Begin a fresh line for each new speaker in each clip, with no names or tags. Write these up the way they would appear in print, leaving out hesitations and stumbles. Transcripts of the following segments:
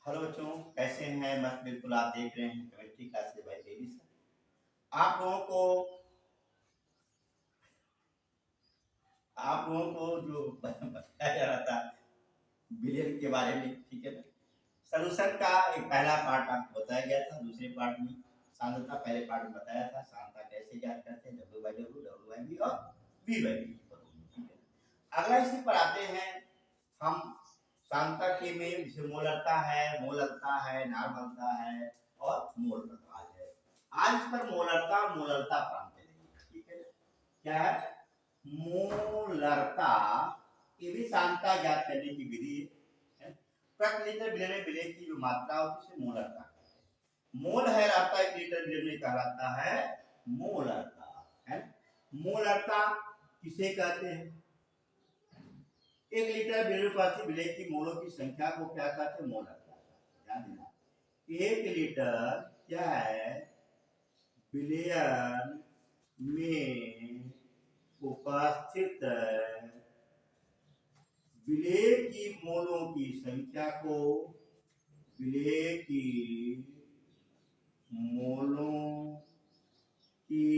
Hello बच्चों, कैसे हैं? मस्त बिल्कुल। आप देख रहे हैं केमिस्ट्री क्लास से भाई बेबी सर। आप लोगों को जो बताया जा रहा था बिलियन के बारे में, ठीक है ना। सॉल्यूशन का एक पहला पार्ट आपको बताया गया था। दूसरे पार्ट में सांद्रता पहले पार्ट में बताया था। सांद्रता कैसे ज्ञात करते हैं, W by W, W by V और वी बाई वी, ठीक है। अगला इसी पर आते हैं हम। सांद्रता के में जैसे मोलरता है, मोलरता है, नॉर्मलता है और मोल प्रकाश है। आज इस पर मोलरता और मोलरता प्रांत लेंगे, ठीक है। क्या है मोलरता? ये भी सांद्रता ज्ञात करने की विधि है। प्रति लीटर विलयन में विलय की जो मात्रा होती है उसे मोलरता कहते हैं। मोल है रहता है 1 लीटर विलयन में कहलाता है मोलरता है। मोलरता किसे कहते हैं? 1 लीटर विलय की मोलों की संख्या को क्या कहते हैं? मोलरता। ध्यान देना, 1 लीटर क्या है विलयन में उपस्थित विलय की मोलों की संख्या को, विलय की मोलों की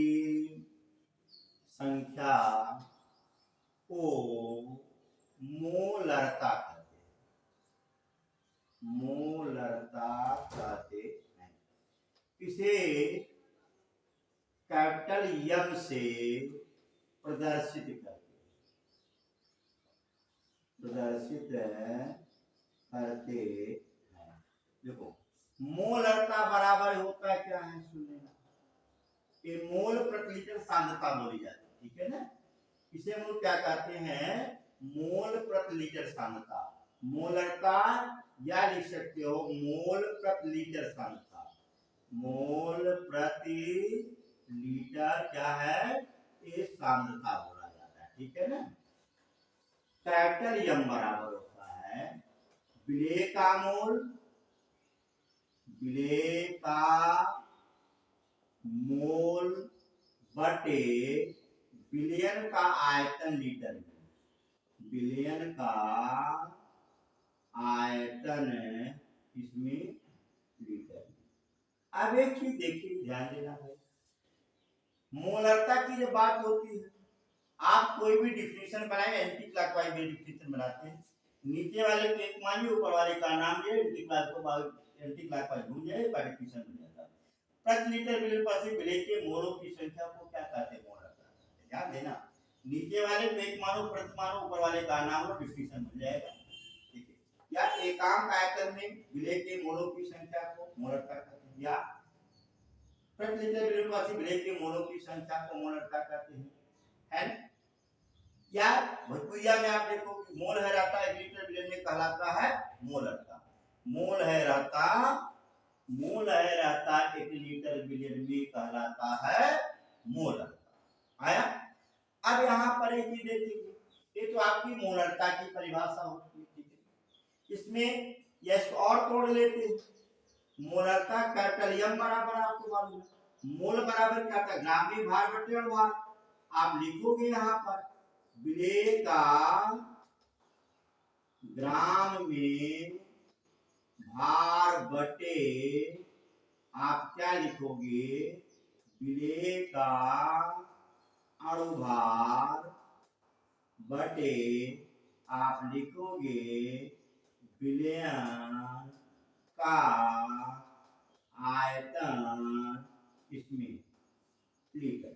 संख्या को मोलरता कहते हैं। मोलरता कहते हैं। इसे कैपिटल एम से प्रदर्शित करते हैं। देखो, मोलरता बराबर होता है क्या है? सुनिएगा, ये मोल प्रति लीटर सांद्रता बोली जाती है, ठीक है ना। इसे हम लोग क्या कहते हैं? मोल प्रति लीटर सांद्रता। मोलरता या लिख सकते हो मोल प्रति लीटर सांद्रता। मोल प्रति लीटर क्या है? ये सांद्रता बोला जाता है, ठीक है ना। कैपिटल एम बराबर होता है विलय का मोल, विलय का मोल बटे विलयन का आयतन लीटर में। विलयन का आयतन इसमें लीटर में। अब एक चीज देखिए, ध्यान देना है, मोलरता की जब बात होती है, आप कोई भी डिफिनेशन बनाए, एंटी क्लॉकवाइज में डिफिनेशन बनाते हैं। नीचे वाले को एक मानिए, ऊपर वाले का नाम ले, एंटी क्लॉकवाइज भूल जाए, डिफिनेशन बन जाता है। प्रति लीटर विलयन पर विलय के मोलों की संख्या को क्या कहते हैं? मोलरता। ध्यान देना, नीचे वाले को एक मानो, प्रति मानो, ऊपर वाले का नाम लो, डिफिनेशन बन जाएगा, ठीक है। या एकांक आयतन में विलय के मोलों की संख्या को मोलरता कहते हैं, या प्रति लीटर विलयन पर विलय के मोलों की संख्या को मोलरता कहते हैं, है। या भूतपूर्व में आप देखो कि मोल है रहता 1 लीटर विलयन में कहलाता है मोलरता। मोल है रहता 1 लीटर विलयन में कहलाता है मोलरता। आया? अब यहाँ पर एक चीज देखिए, ये तो आपकी मोलरता की परिभाषा होती है, ठीक है। इसमें यस और तोड़ लेते हैं। मोलरता कैपिटल एम बराबर आपको मालूम है, मोल बराबर क्या था? ग्राम में भार बटे अणुभार। आप लिखोगे यहाँ पर विलय का ग्राम में भार बटे, आप क्या लिखोगे? विलय का अणुभार बटे आप लिखोगे विलयन का आयतन इसमें लीटर।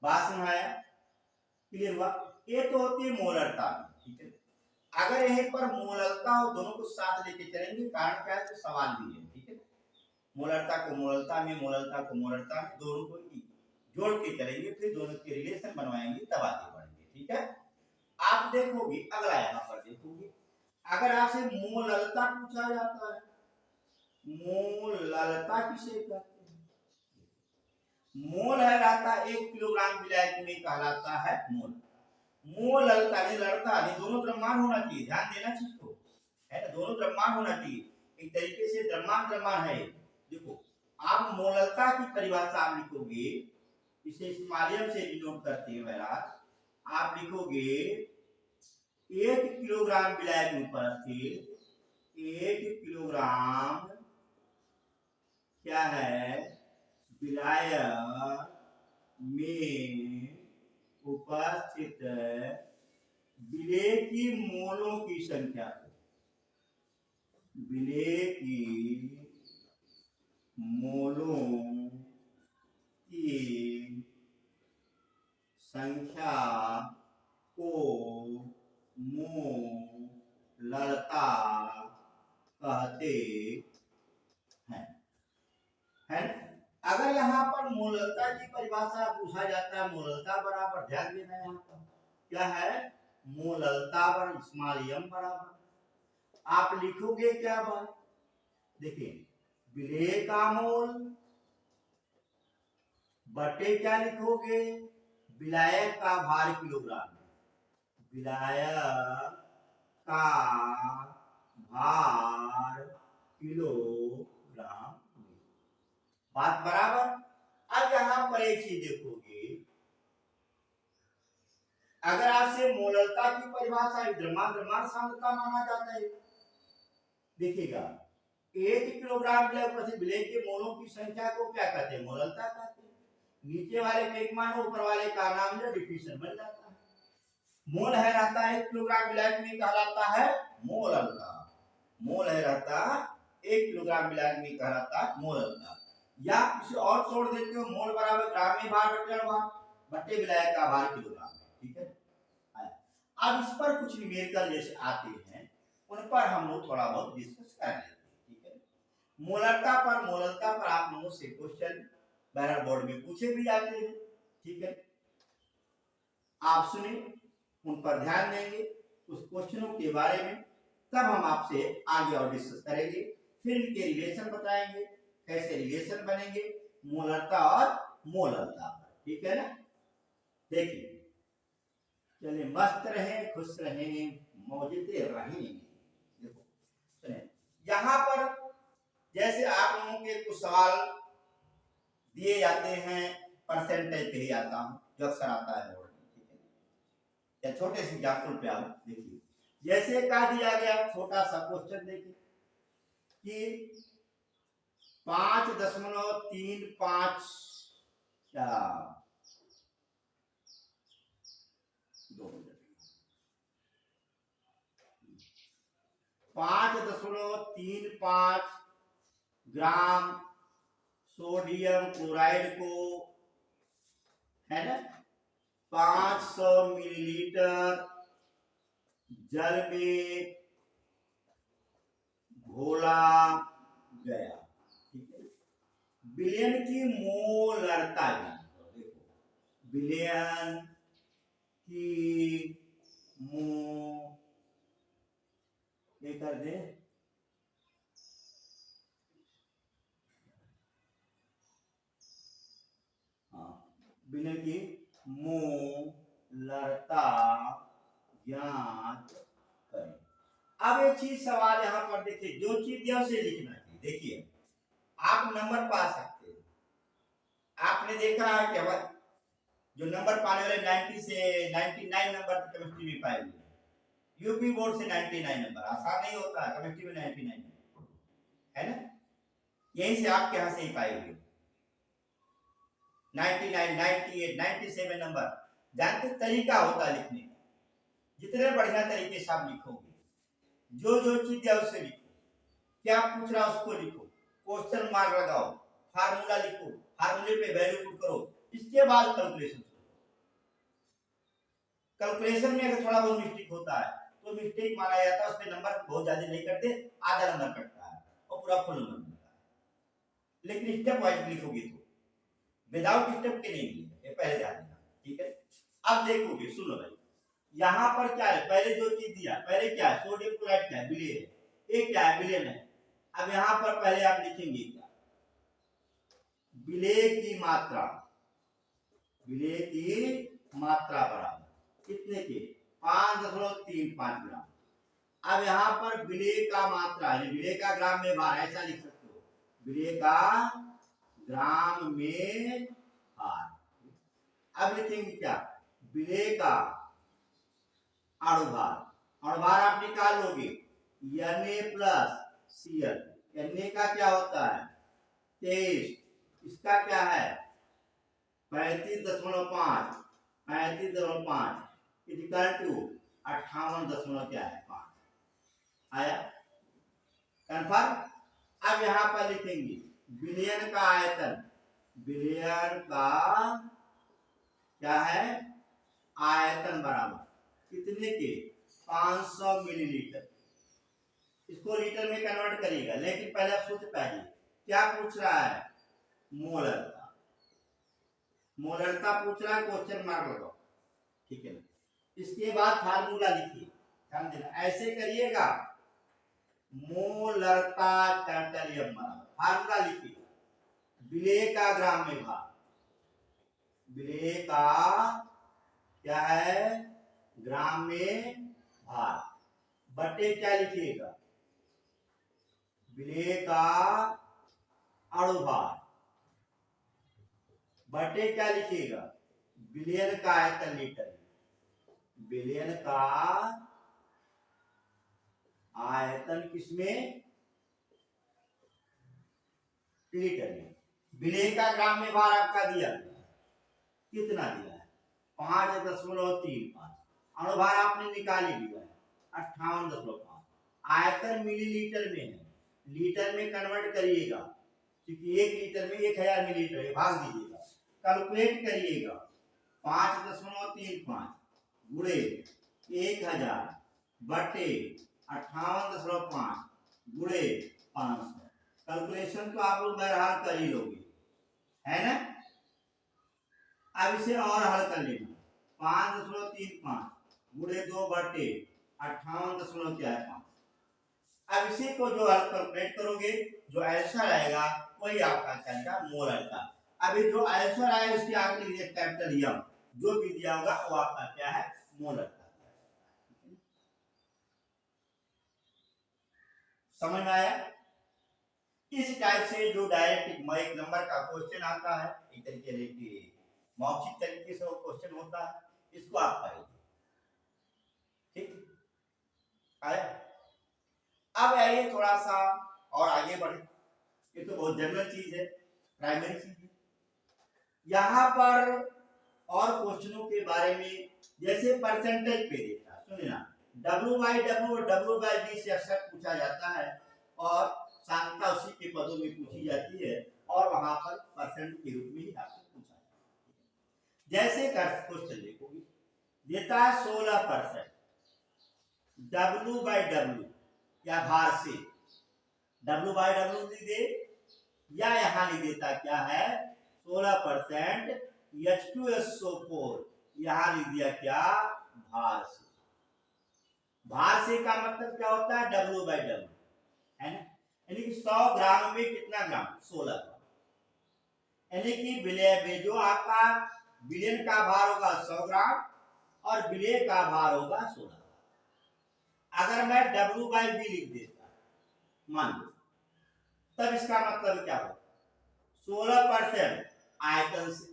बात समझाया? क्लियर हुआ? ये तो होती है मोलरता, ठीक है। अगर यहीं पर मोलरता और दोनों को साथ लेके चलेंगे, कारण क्या है तो सवाल भी है, ठीक है। मोलरता को मोलरता में, मोलरता को मोलरता में, दोनों को जोड़ के चलेंगे, फिर दोनों के रिलेशन बनवाएंगे, तब आगे बढ़ेंगे, ठीक है। आप देखोगे, अगला यहाँ पर देखोगे, अगर आपसे मोलरता पूछा जाता है, मोलरता किसे कहते हैं? मोल है रहता 1 किलोग्राम विलायक में कहलाता है मोल। मोलरता नहीं लड़ता नहीं, दोनों द्रव्यमान होना चाहिए, ध्यान देना चीज को, है ना। दोनों द्रव्यमान होना चाहिए, एक तरीके से द्रव्यमान है। देखो, आप मोलरता की परिभाषा आप लिखोगे, इसे इस माध्यम से डिनोट करते हैं, आप लिखोगे 1 किलोग्राम विलायक में उपस्थित किलोग्राम क्या है, विलायक में उपस्थित विलेय की मोलों की संख्या को, विलेय की मोलों की संख्या को मोलरता कहते हैं, है ना? अगर यहाँ पर मोलरता की परिभाषा पूछा जाता है, मोलरता बराबर, ध्यान देना यहाँ पर क्या है, मोलरता बर स्मॉल m बराबर, आप लिखोगे क्या बात, देखिए विलेय का मोल बटे क्या लिखोगे, विलायक का भार किलोग्राम, विलायक का भार किलोग्राम, बात बराबर। अब यहां पर एक चीज देखोगे, अगर आपसे मोलरता की परिभाषा द्रव्यमान सांद्रता माना जाता है, देखिएगा 1 किलोग्राम विलेय के मोलों की संख्या को क्या कहते हैं, मोलरता कहते हैं। नीचे वाले का एक मान, ऊपर वाले का नाम जो डिफिनेशन बन जाता है। मोल है रहता है 1 किलोग्राम विलायक में कहलाता है मोलरता, मोल है रहता 1 किलोग्राम विलायक में कहलाता है मोलरता। या इसे और छोड़ देते हो, मोल बराबर ग्राम में भार बटे भार बटे विलायक का भार किलोग्राम, ठीक है। अब इस पर कुछ न्यूमेरिकल जैसे आते हैं, उन पर हम लोग थोड़ा बहुत डिस्कस कर लेते हैं, ठीक है। मोलरता पर आप लोगों से क्वेश्चन बहरहाल बोर्ड में पूछे भी जाते हैं, ठीक है। आप सुने, उन पर ध्यान देंगे, उस क्वेश्चनों के बारे में तब हम आपसे आगे और डिस्कस करेंगे, फिर इनके रिलेशन बताएंगे, कैसे रिलेशन बनेंगे मोलरता और मोलरता, ठीक है ना। देखिए चलिए, मस्त रहें, खुश रहें, मौजूदे रहें। देखो सुने, यहाँ पर जैसे आप लोगों के कुछ सवाल दिए जाते हैं, परसेंटेज पे ही आता हूँ जो अक्सर आता है बोर्ड में, ठीक है। या छोटे से एग्जाम्पल पे आओ, देखिए जैसे कहा दिया गया, छोटा सा क्वेश्चन देखिए कि 5.35 5.35 ग्राम सोडियम क्लोराइड को, है ना, 500 मिलीलीटर जल में घोला गया, ठीक है। विलयन की मोलरता, देखो विलयन की कर दे, विलयन की मोलरता ज्ञात करें। अब एक चीज सवाल यहाँ पर देखिए, जो चीज दिया उसे लिखना चाहिए। देखिए आप नंबर पा सकते हैं, आपने देखा है कि जो नंबर पाने वाले 90 से 99 नंबर केमिस्ट्री में पाए हुए, यूपी बोर्ड से 99 नंबर, आसान नहीं होता है केमिस्ट्री में 99 नंबर, है ना। यहीं से आपके यहाँ से ही पाए हुए 99, 98, 97 नंबर। जानते तरीका होता है लिखने का, जितने बढ़िया तरीके से आप लिखोगे, जो जो चीज है उससे लिखो, क्या पूछ रहा उसको लिखो, क्वेश्चन मार्क लगाओ, फार्मूला लिखो, फार्मूले पे वैल्यू पुट करो, इसके बाद कैलकुलेशन। कैलकुलेशन में अगर थोड़ा बहुत मिस्टेक होता है तो मिस्टेक माना जाता है, उस पे नंबर बहुत ज्यादा नहीं करते, आधा नंबर कटता है और पूरा फुल नंबर मिलता है। लेकिन स्टेप वाइज लिखोगे तो विदाउट स्टेप के नहीं मिलेगा, ये पहले ध्यान देना, ठीक है। अब देखोगे, सुनो भाई, यहाँ पर क्या है, पहले जो चीज दिया, पहले क्या है, सोडियम क्लोराइड क्या है, विलयन है, ये क्या है, विलयन है। अब यहाँ पर पहले आप लिखेंगे क्या, विलेय की मात्रा, विलेय की मात्रा बराबर कितने के, 5.35 ग्राम। अब यहाँ पर विलेय का मात्रा, विलेय का ग्राम में भार, ऐसा लिख सकते हो, विलेय का ग्राम में भार। अब लिखेंगे क्या, विलेय का अणुभार, अणुभार आप निकाल लोगे, Na प्लस Cl। Na का क्या होता है 23, इसका क्या है 35.5, 35.5 इक्वल टू 58 क्या है 5 आया कंफर्म। अब यहां पर लिखेंगे विलयन का आयतन, विलयन का क्या है आयतन बराबर कितने के 500 मिलीलीटर। इसको लीटर में कन्वर्ट करिएगा, लेकिन पहले आप सोच पाइए क्या पूछ रहा है मोलरता, मोलरता पूछ रहा है, क्वेश्चन मार्क लगाओ, ठीक है। इसके बाद फार्मूला लिखिए, ध्यान देना ऐसे करिएगा मोलरता कैपिटल एम बराबर फार्मूला लिखिए विलेय का ग्राम में भार, विलेय का क्या है ग्राम में भार बटे क्या लिखिएगा विलेय का अणुभार बटे क्या लिखिएगा विलयन का आयतन लीटर, विलयन का आयतन किसमें लीटर में। विलय का ग्राम में भार आपका दिया कितना दिया है 5.35, अणुभार आपने निकाल ही लिया है 58.5, आयतन मिलीलीटर में है, लीटर में कन्वर्ट करिएगा क्योंकि 1 लीटर में 1000 मिलीलीटर है, भाग दीजिएगा, कैलकुलेट करिएगा 5.35 गुणे 1000 बटे 58.5 गुणे 500। कैलकुलेशन तो आप लोग बहरहाल कर ही लोगे, है ना। अब इसे और हल कर लेना 5.35 गुणे 2 बटे 58.5। अब इसी को जो हल कैलकुलेट करोगे जो आंसर आएगा वही आपका कहना मोलरता। अभी जो आंसर आए उसके आगे लिखिए कैपिटल एम, जो भी दिया होगा वो आपका क्या है मोलरता। समझ में आया। इस टाइप से जो डायरेक्ट एक नंबर का क्वेश्चन आता है एक तरीके से मौखिक तरीके से वो क्वेश्चन होता है, इसको आप करेंगे, ठीक आया। अब आइए थोड़ा सा और आगे बढ़े, ये तो बहुत जनरल चीज है, प्राइमरी चीज है। यहाँ पर और क्वेश्चनों के बारे में जैसे परसेंटेज पे देता है, सुनिए ना W/W और W/V से अक्सर पूछा जाता है और सांख्यिकता उसी के पदों में पूछी जाती है और वहां पर परसेंट के रूप में ही आपसे पूछा जाता है। जैसे क्वेश्चन देखोगे देता है 16% W/W या भार से W/W लिख दे या यहाँ लिख देता क्या है 16% H2SO4, यहाँ लिख दिया क्या भार से। भार से का मतलब क्या होता है W/W, है ना, यानी कि 100 ग्राम में कितना ग्राम 16 ग्राम, यानी कि विलय जो आपका विलयन का भार होगा 100 ग्राम और विलय का भार होगा 16 ग्राम। अगर मैं W/V लिख देता मान लो तब इसका मतलब क्या होगा 16% आयतन से,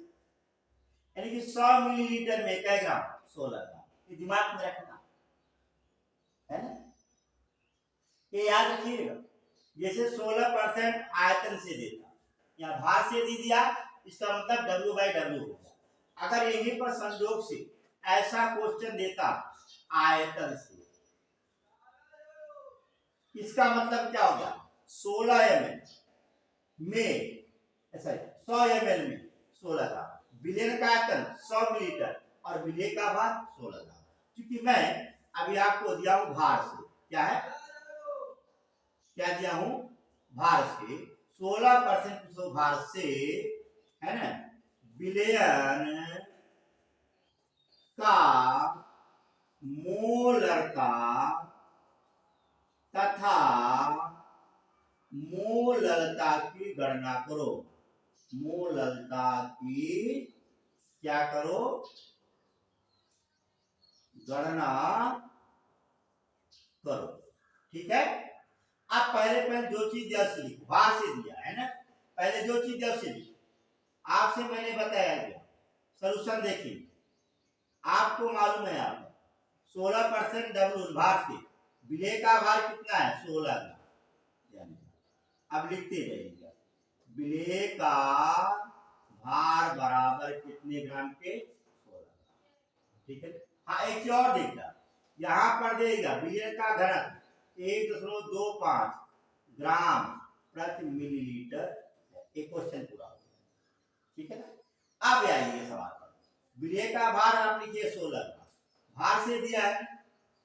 यानी कि 100 मिलीलीटर में क्या ग्राम 16 ग्राम, ये दिमाग में रखना है ना, ये याद रखिएगा। जैसे 16% आयतन से देता या भार से दे दिया, इसका मतलब W/W होगा। अगर यहीं पर संयोग से ऐसा क्वेश्चन देता आयतन से, इसका मतलब क्या हो गया 16 ml में ऐसा 100 ml में 16 ग्राम, विलयन का आयतन 100 मिलीलीटर और विलय का भार 16 ग्राम। क्योंकि मैं अभी आपको दिया हूं भार से, क्या है क्या दिया हूं भार से 16% भार से, है ना, विलयन का मोलरता तथा मोलरता की गणना करो, मोलरता की क्या करो गणना करो, ठीक है। आप पहले जो चीज दिया उसे लिखो, भार से दिया है ना, पहले जो चीज दिया उसे लिखो। आपसे मैंने बताया गया सॉल्यूशन देखिए, आपको मालूम है आप 16% W भार से विलेय का भार कितना है 16 ग्राम। अब लिखते जाइएगा विलेय का भार बराबर कितने ग्राम के 16 ग्राम। ठीक है। हाँ एक चीज और देखना, यहाँ पर देगा विलेय का घनत्व 1.25 ग्राम प्रति मिलीलीटर। एक क्वेश्चन पूरा हो गया। ठीक है ना। अब आइए सवाल पर, विलेय का भार आप लिखिए 16 ग्राम, भार से दिया है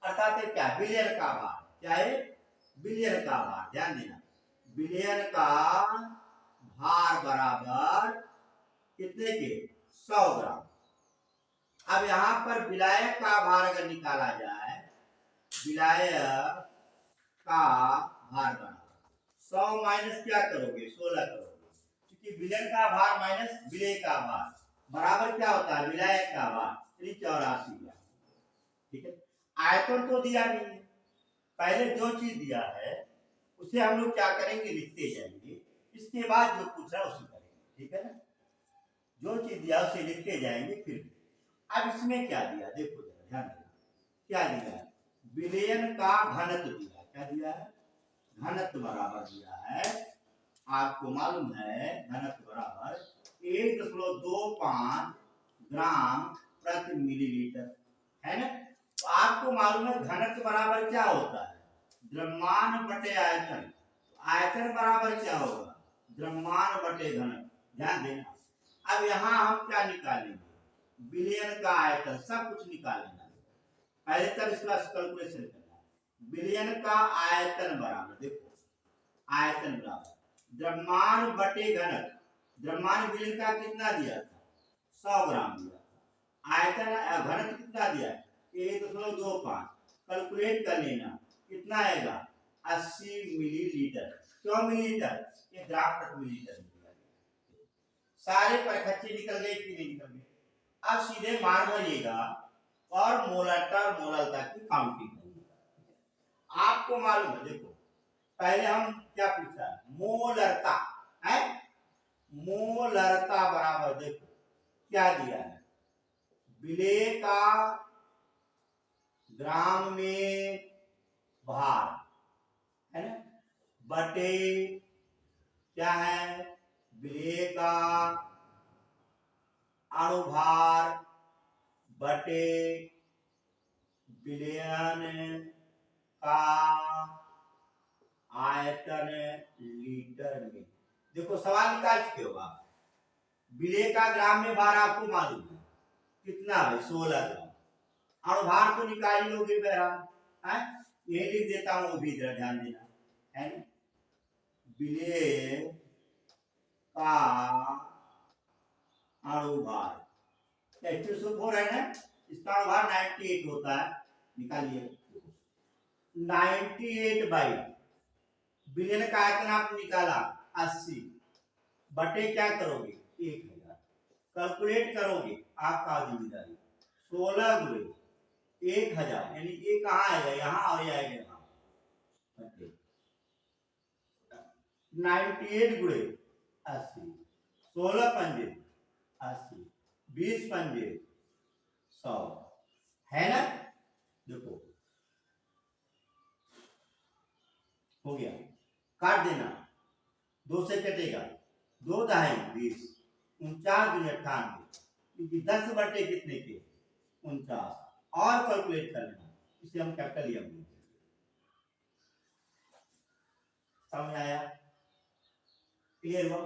अर्थात क्या विलयन का भार, क्या है विलयन का भार। ध्यान देना विलयन का भार बराबर कितने के 100 ग्राम। अब यहां पर विलायक का भार अगर निकाला जाए, विलायक का भार बराबर 100 माइनस क्या करोगे 16 करोगे, क्योंकि विलयन का भार माइनस विलेय का भार बराबर क्या होता है विलायक का भार, 84 ग्राम। ठीक है। आयतन तो दिया नहीं है, पहले जो चीज दिया है उसे हम लोग क्या करेंगे लिखते जाएंगे, इसके बाद जो पूछ रहा है उसे करेंगे। ठीक है ना। जो चीज दिया उसे लिखते जाएंगे फिर। अब इसमें क्या दिया देखो जरा ध्यान देना, क्या दिया है विलयन का घनत्व दिया, क्या दिया है घनत्व बराबर दिया है, आपको मालूम है घनत्व बराबर 1.25 ग्राम प्रति मिलीलीटर है ना। तो आपको मालूम है घनत्व बराबर क्या होता है द्रव्यमान बटे आयतन, आयतन बराबर क्या होगा द्रव्यमान बटे घनत्व। ध्यान देना। अब यहाँ हम क्या निकालेंगे विलयन का आयतन, सब कुछ निकालेंगे पहले, तब इसका कैलकुलेशन करना। विलयन का आयतन बराबर देखो आयतन बराबर द्रव्यमान बटे घनत्व, द्रव्यमान विलयन का कितना दिया था 100 ग्राम दिया था, आयतन घनत्व कितना दिया 1.25, कैलकुलेट कर लेना कितना आएगा 80 मिलीलीटर। क्यों मिलीलीटर, ये ग्राम प्रति मिलीलीटर निकल गया। सारे परखच्चे निकल गए कि नहीं निकल गए। अब सीधे मान भरिएगा और मोलरता और मोलरता की काउंटिंग करिएगा। आपको मालूम है देखो पहले हम क्या पूछा है मोलरता है, मोलरता बराबर देखो क्या दिया है विलेय का ग्राम में भार है ना बटे क्या है विलेय का अणुभार बटे विलयन का आयतन लीटर में। देखो सवाल निकाल चुके हो आप, विलेय का ग्राम में भार आपको मालूम है कितना है 16 ग्राम, अणुभार तो निकाल ही लोगे बहरहाल है, यही लिख देता हूं वो भी ध्यान देना है ना। विलेय का अणुभार H2SO4 है ना, इसका अणुभार 98 होता है, निकालिए 98 बाई विलयन का आयतन आपने निकाला 80 बटे क्या करोगे 1000, कैलकुलेट करोगे आपका जिम्मेदारी 16 गुणे 1000 यानी ये कहाँ आएगा यहाँ और आएगा यहाँ 98 गुणे 80, 16 पंजे 80, 20 पंजे 100 है ना। देखो हो गया, काट देना 2 से कटेगा 2 दहाई 20, 49 दूनी 98, क्योंकि 10 बटे कितने के 49 और कैलकुलेट कर लेना, इसे हम कैपिटल एम समझ आया क्लियर हुआ।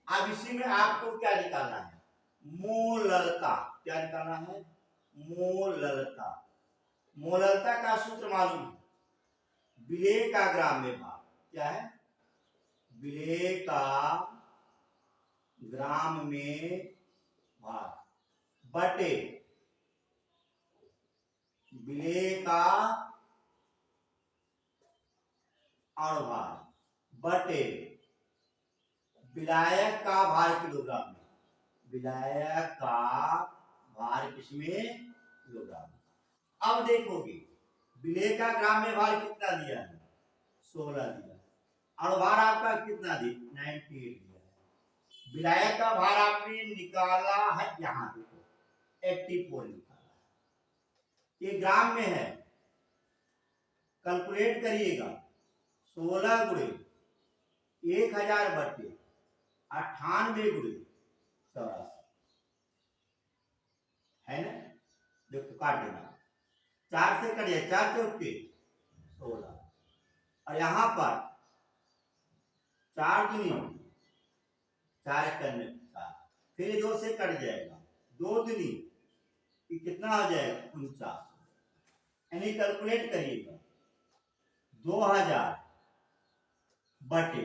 अब इसी में आपको क्या निकालना है मोलरता, क्या निकालना है मोलरता। मोलरता का सूत्र मालूम है विलेय का ग्राम में भार, क्या है विलेय का ग्राम में भार बटे विलेय का अणुभार बटे विलायक का भार किलोग्राम में, विलायक का भार किसमें किलोग्राम। अब देखोगे विलेय का ग्राम में भार कितना दिया है 16 दिया, अणुभार आपका कितना दी 98 दिया है, विलायक का भार आपने निकाला है यहाँ देखो 84 निकाला है, ये ग्राम में है कैलकुलेट करिएगा 16 गुणे 1000 बटे 98 गुणे 84 है ना। देखो काट देना, 4 से कटिए, 4 चौके 16 और यहाँ पर 4 दूनी 4 करने 4, फिर 2 से कट जाएगा, 2 दूनी कितना हो जाएगा 49, यानी कैलकुलेट करिएगा 2000 बटे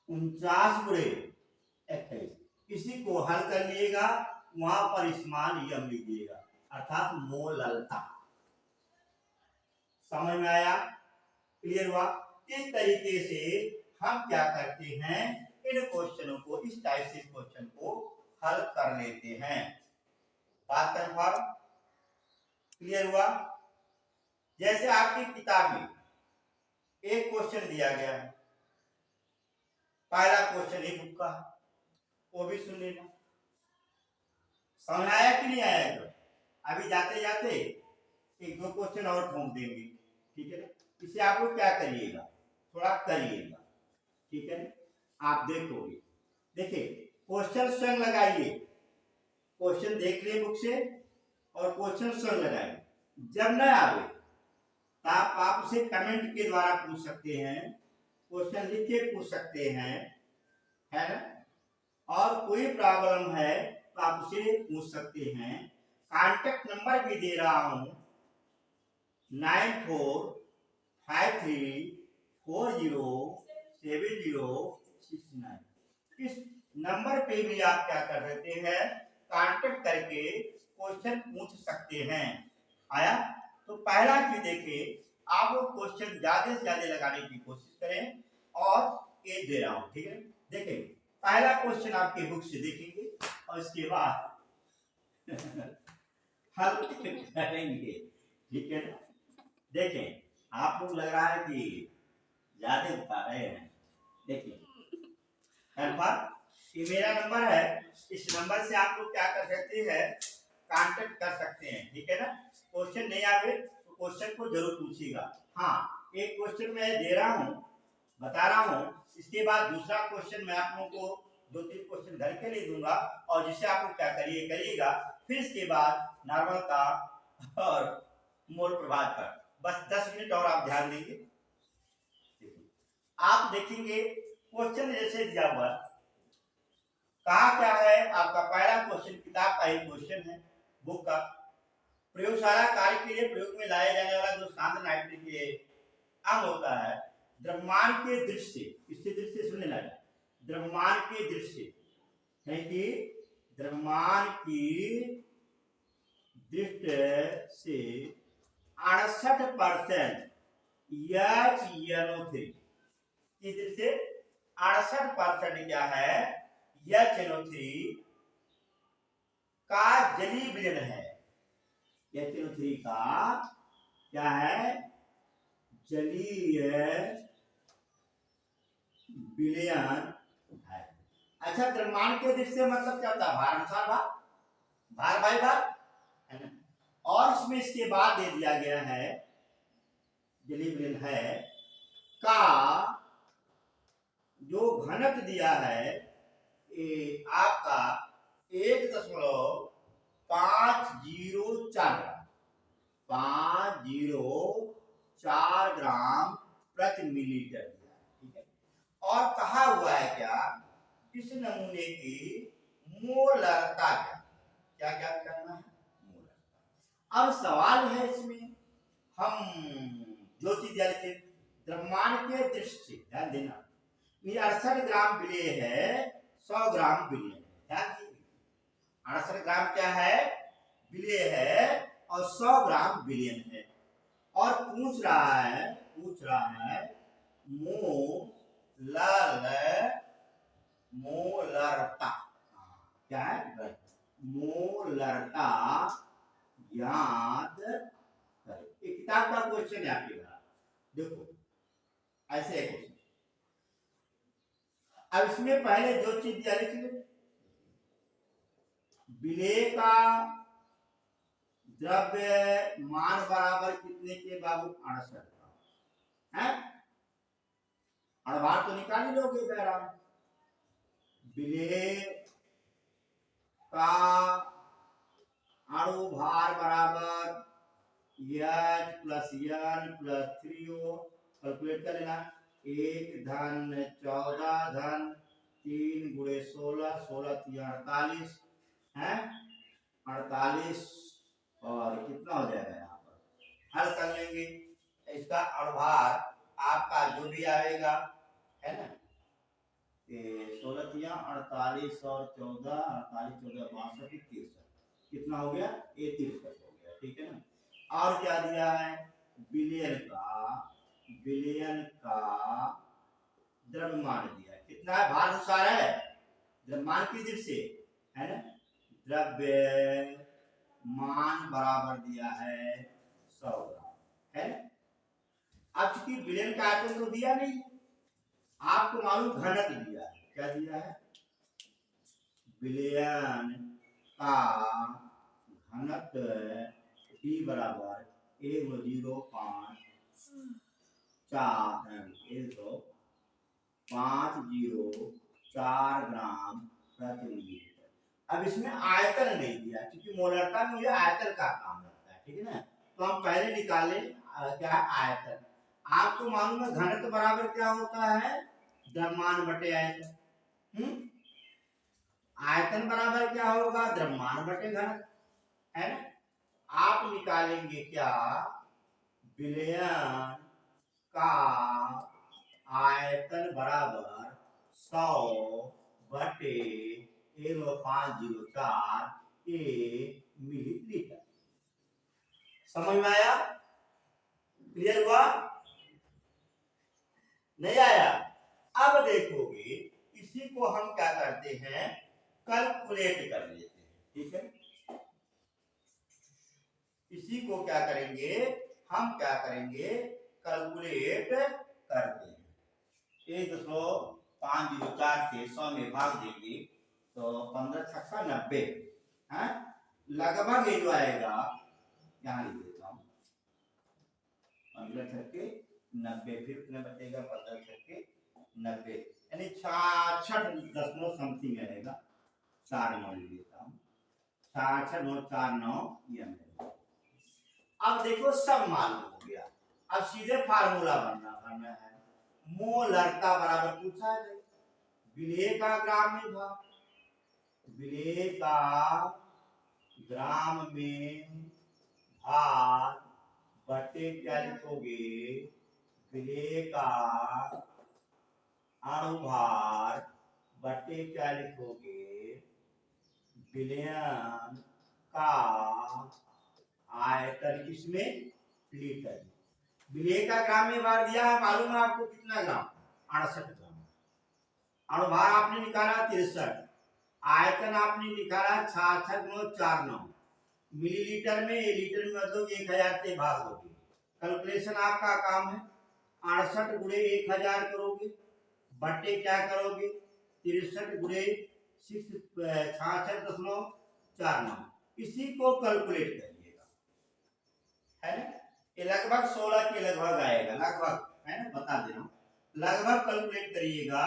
49 गुणे 21, इसी को हल कर लिएगा, वहां पर स्मॉल यम लीजिएगा अर्थात मोललता। समझ में आया, क्लियर हुआ। इस तरीके से हम क्या करते हैं, इन क्वेश्चनों को, इस टाइप से क्वेश्चन को हल कर लेते हैं। बात कंफर्म, क्लियर हुआ। जैसे आपकी किताब में एक क्वेश्चन दिया गया है, पहला क्वेश्चन एक बुक का, वो भी सुन लेना। समझ आया कि नहीं आया? तो अभी जाते जाते एक दो क्वेश्चन और ठोक देंगे, ठीक है ना। इसे आप लोग क्या करिएगा, थोड़ा करिएगा, ठीक है ना। आप देखोगे, देखिए क्वेश्चन स्वयं लगाइए, क्वेश्चन देख लिए बुक से और क्वेश्चन स्वयं लगाइए। जब न आवे तो आप उसे कमेंट के द्वारा पूछ सकते हैं, क्वेश्चन लिख के पूछ सकते हैं, है ना। और कोई प्रॉब्लम है तो आप उसे पूछ सकते हैं। कांटेक्ट नंबर भी दे रहा हूं 9453407069। इस नंबर पे भी आप क्या कर सकते हैं, कांटेक्ट करके क्वेश्चन पूछ सकते हैं। आया तो पहला चीज देखिए, आप लोग क्वेश्चन ज्यादा से ज्यादा लगाने की कोशिश करें और ये दे रहा हूं, ठीक है। देखिए पहला क्वेश्चन आपके बुक से देखेंगे और इसके बाद हल करेंगे, ठीक है ना। देखें आप लोग लग रहा है कि ज्यादा बता रहे हैं। देखिए ये मेरा नंबर है, इस नंबर से आप लोग क्या कर सकते हैं, कांटेक्ट कर सकते हैं, ठीक है ना। क्वेश्चन नहीं आवे तो क्वेश्चन को जरूर पूछिएगा। हाँ एक क्वेश्चन मैं दे रहा हूँ, बता रहा हूँ, इसके बाद दूसरा क्वेश्चन मैं आप लोगों को 2-3 क्वेश्चन घर के लिए दूंगा और जिसे आप लोग क्या करिएगा। फिर इसके बाद नॉर्मल का और मोल प्रभात का बस 10 मिनट और आप ध्यान देंगे। आप देखेंगे क्वेश्चन जैसे दिया हुआ, कहा क्या है आपका पहला क्वेश्चन, किताब का ही क्वेश्चन है, बुक का। प्रयोगशाला कार्य के लिए प्रयोग में लाया जाने वाला जो साधन नाइट्रिक अंग होता है, द्रव्यमान के दृश्य, इससे दृश्य सुनने लगा, द्रव्यमान के दृश्य है कि द्रव्यमान की दृष्टि से 68% HNO3 की दृष्टि से 68% क्या है, HNO3 का जलीय विलयन है। HNO3 का क्या है, जलीय विलयन है। अच्छा द्रव्यमान के दृष्टि से मतलब क्या होता है, भार अनुसार भार, भार बाई भार, है ना। और इसमें इसके बाद दे दिया गया है, जलीय विलयन है का जो घनत्व दिया है ये आपका 1.504 ग्राम प्रति मिलीलीटर दिया है, ठीक है। और कहा हुआ है क्या, इस नमूने की मोलरता क्या क्या करना है, मोलरता। अब सवाल है इसमें हम जो चीज द्रव्यमान के दृष्टि से ध्यान देना, 68 ग्राम विलेय है, 100 ग्राम विलेय है, ध्यान दीजिए 68 ग्राम क्या है, विलेय है और 100 ग्राम विलयन है। और पूछ रहा है मोलरता, क्या है, मोलरता याद करें। एक किताब का क्वेश्चन है आपके पास, देखो ऐसे है क्वेश्चन। अब इसमें पहले जो चीज दिया लिखिए, विलेय का द्रव्यमान बराबर कितने के बाबू 68 का है। अणुभार तो निकाल ही लोगे बहरा। विलेय का अणुभार बराबर H plus N plus 3O calculate कर लेना। 1 धन 14 धन 3 गुणे 16 16 3 48 है 48 और कितना हो जाएगा यहाँ पर हल कर लेंगे। इसका अणुभार आपका जो भी आएगा है ना 16 3 48 और 14 48 14 62 63 कितना हो गया ये 63 हो गया ठीक है ना। और क्या दिया है विलयन का द्रव्यमान दिया है कितना है भार अनुसार है द्रव्यमान की दृष्टि से है ना। द्रव्यमान बराबर दिया है 100 ग्राम है ना। अब चूंकि विलयन का आयतन तो दिया नहीं आपको मालूम घनत्व दिया है क्या दिया है विलयन का घनत्व D बराबर 105 ग्राम प्रति मिलीलीटर। अब इसमें आयतन नहीं दिया क्योंकि मोलरता में मुझे आयतन का काम लगता है ठीक है ना। तो हम पहले निकालें क्या है आयतन। आपको मालूम है घनत्व बराबर क्या होता है द्रव्यमान बटे आयतन। आयतन बराबर क्या होगा द्रव्यमान बटे घनत्व है ना। आप निकालेंगे क्या विलयन का आयतन बराबर 100 बटे 1504 मिलीलीटर। समझ में आया क्लियर हुआ नहीं आया। अब देखोगे इसी को हम क्या करते हैं कैलकुलेट कर लेते हैं ठीक है। इसी को क्या करेंगे हम क्या करेंगे कैलकुलेट करते हैं। 1.504 से 100 में भाग देंगे तो 15 छक्का 90 है लगभग ये जो आएगा यहाँ लिख देता हूँ 15 छक्के 90 फिर कितना बचेगा 15 छक्के 90 यानी 66 समथिंग रहेगा 49 लिख देता हूँ 6649 ये अब देखो सब मालूम हो गया। अब सीधे फार्मूला भरना है मोलरता बराबर पूछा है विलेय का ग्राम में भाग विलेय का ग्राम में भाग बटे क्या लिखोगे विलेय का अणुभार बटे क्या लिखोगे विलयन का आयतन किसमें लीटर। विलेय का ग्राम में भार दिया है मालूम है आपको कितना ग्राम 68 ग्राम। अणुभार आपने निकाला 63 आयतन आपने निकाला 6649 मिलीलीटर में ये लीटर में मतलब 1000 से भाग दोगे। कैलकुलेशन आपका काम है 68 गुणे 1000 करोगे बट्टे क्या करोगे 63 गुणे 66.49 इसी को कैलकुलेट करिएगा है ना। ये लगभग 16 के लगभग आएगा लगभग है ना बता दे रहा हूँ लगभग कैलकुलेट करिएगा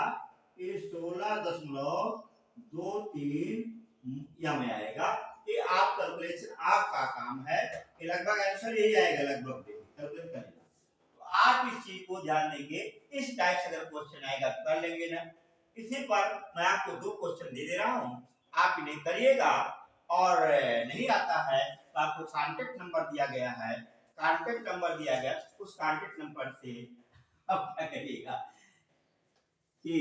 ये 16.23 में आएगा। ये आप कैलकुलेशन आपका काम है ये लगभग आंसर यही आएगा लगभग कैलकुलेट करेगा। तो आप इस चीज को ध्यान देंगे इस टाइप से अगर क्वेश्चन आएगा कर लेंगे ना। इसी पर मैं आपको 2 क्वेश्चन दे रहा हूँ आप इन्हें करिएगा और नहीं आता है तो आपको कॉन्टेक्ट नंबर दिया गया है कॉन्टेक्ट नंबर दिया गया उस कॉन्टेक्ट नंबर से आप क्या करिएगा कि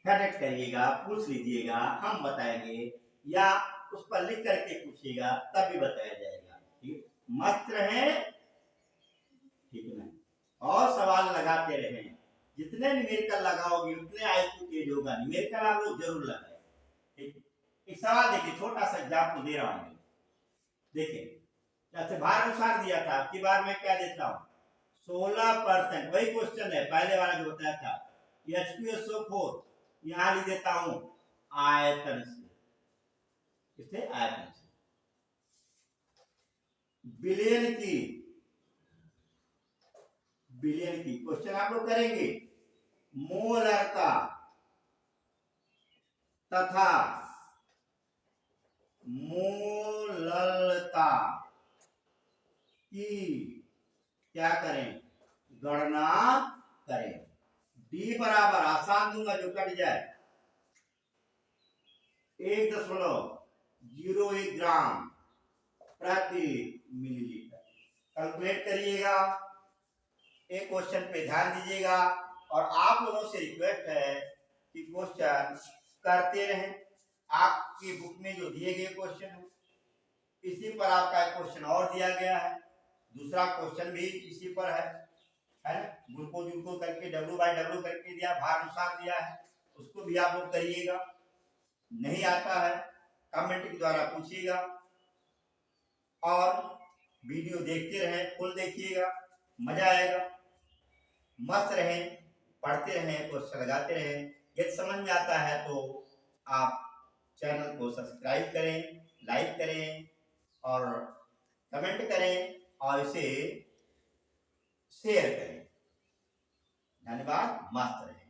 कनेक्ट करिएगा पूछ लीजिएगा हम बताएंगे या उस पर लिख करके पूछिएगा तभी बताया जाएगा ठीक मस्त रहे ठीक है और सवाल लगाते रहे जितने न्यूमेरिकल लगाओगे उतने आईक्यू तेज होगा। न्यूमेरिकल आप लोग जरूर लगाए ठीक। एक सवाल देखिए छोटा सा एग्जाम्पल दे रहा हूँ देखिए जैसे भार अनुसार दिया था आपकी बार मैं क्या देता हूँ 16% वही क्वेश्चन है पहले वाला जो बताया था H2SO4 यहाँ लिख देता हूँ आयतन से इसे आयतन से बिलियन की क्वेश्चन आप लोग करेंगे। मोलरता तथा मोललता की क्या करें, गणना करें। डी बराबर आसान दूंगा जो कट जाए 1.01 ग्राम प्रति मिलीलीटर। कैलकुलेट करिएगा, एक क्वेश्चन पे ध्यान दीजिएगा और आप लोगों से रिक्वेस्ट है कि क्वेश्चन करते रहें। आपकी बुक में जो दिए गए क्वेश्चन है इसी पर आपका एक क्वेश्चन और दिया गया है, दूसरा क्वेश्चन भी इसी पर है ना। ग्लूकोज करके W/W करके दिया, भार अनुसार दिया है, उसको भी आप लोग करिएगा। नहीं आता है कमेंट के द्वारा पूछिएगा और वीडियो देखते रहें, फुल देखिएगा, मजा आएगा। मस्त रहें, पढ़ते रहें, क्वेश्चन लगाते रहें। यदि समझ में आता है तो आप चैनल को सब्सक्राइब करें, लाइक करें और कमेंट करें और इसे शेयर करें। धन्यवाद, मस्त रहें।